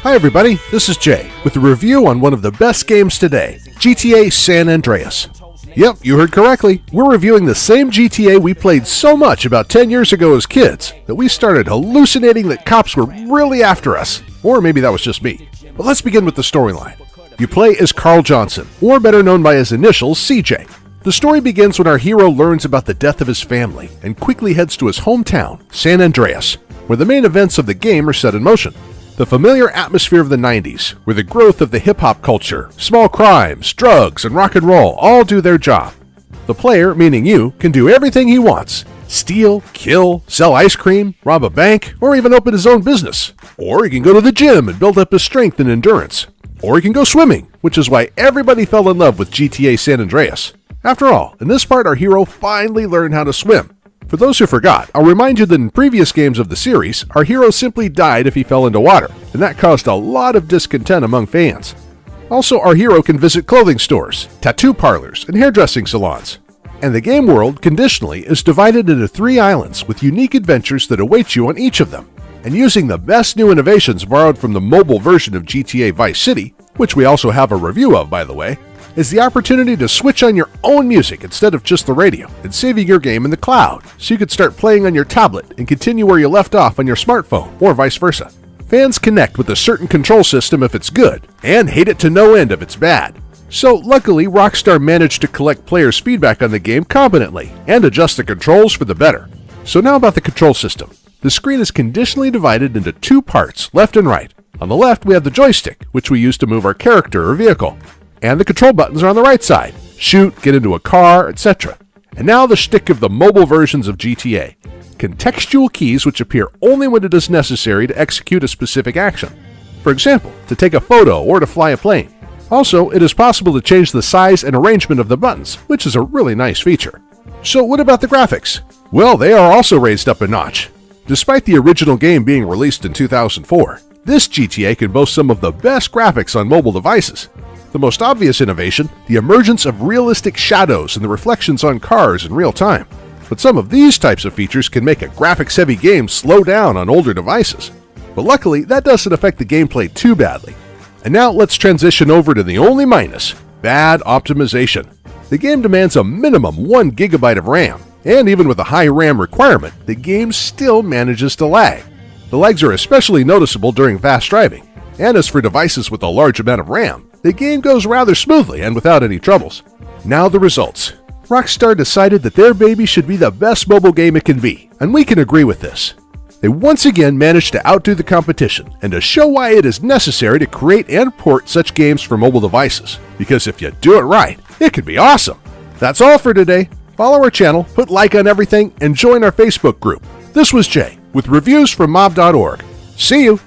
Hi everybody, this is Jay with a review on one of the best games today, GTA San Andreas. Yep, you heard correctly. We're reviewing the same GTA we played so much about 10 years ago as kids that we started hallucinating that cops were really after us. Or maybe that was just me. But let's begin with the storyline. You play as Carl Johnson, or better known by his initials, CJ. The story begins when our hero learns about the death of his family and quickly heads to his hometown, San Andreas, where the main events of the game are set in motion. The familiar atmosphere of the 90s, where the growth of the hip-hop culture, small crimes, drugs, and rock and roll all do their job. The player, meaning you, can do everything he wants. Steal, kill, sell ice cream, rob a bank, or even open his own business. Or he can go to the gym and build up his strength and endurance. Or he can go swimming, which is why everybody fell in love with GTA San Andreas. After all, in this part our hero finally learned how to swim. For those who forgot, I'll remind you that in previous games of the series, our hero simply died if he fell into water, and that caused a lot of discontent among fans. Also, our hero can visit clothing stores, tattoo parlors, and hairdressing salons. And the game world, conditionally, is divided into 3 islands with unique adventures that await you on each of them. And using the best new innovations borrowed from the mobile version of GTA Vice City, which we also have a review of by the way, is the opportunity to switch on your own music instead of just the radio and saving your game in the cloud, so you could start playing on your tablet and continue where you left off on your smartphone, or vice versa. Fans connect with a certain control system if it's good, and hate it to no end if it's bad. So luckily, Rockstar managed to collect players' feedback on the game competently and adjust the controls for the better. So now about the control system. The screen is conditionally divided into 2 parts, left and right. On the left, we have the joystick, which we use to move our character or vehicle. And the control buttons are on the right side. Shoot, get into a car, etc. And now the shtick of the mobile versions of GTA. Contextual keys which appear only when it is necessary to execute a specific action. For example, to take a photo or to fly a plane. Also, it is possible to change the size and arrangement of the buttons, which is a really nice feature. So what about the graphics? Well, they are also raised up a notch. Despite the original game being released in 2004, this GTA can boast some of the best graphics on mobile devices. The most obvious innovation, the emergence of realistic shadows and the reflections on cars in real time. But some of these types of features can make a graphics-heavy game slow down on older devices. But luckily, that doesn't affect the gameplay too badly. And now let's transition over to the only minus, bad optimization. The game demands a minimum 1 GB of RAM, and even with a high RAM requirement, the game still manages to lag. The lags are especially noticeable during fast driving. And as for devices with a large amount of RAM, the game goes rather smoothly and without any troubles. Now the results. Rockstar decided that their baby should be the best mobile game it can be, and we can agree with this. They once again managed to outdo the competition and to show why it is necessary to create and port such games for mobile devices, because if you do it right, it can be awesome. That's all for today. Follow our channel, put like on everything, and join our Facebook group. This was Jay with reviews from mob.org. See you!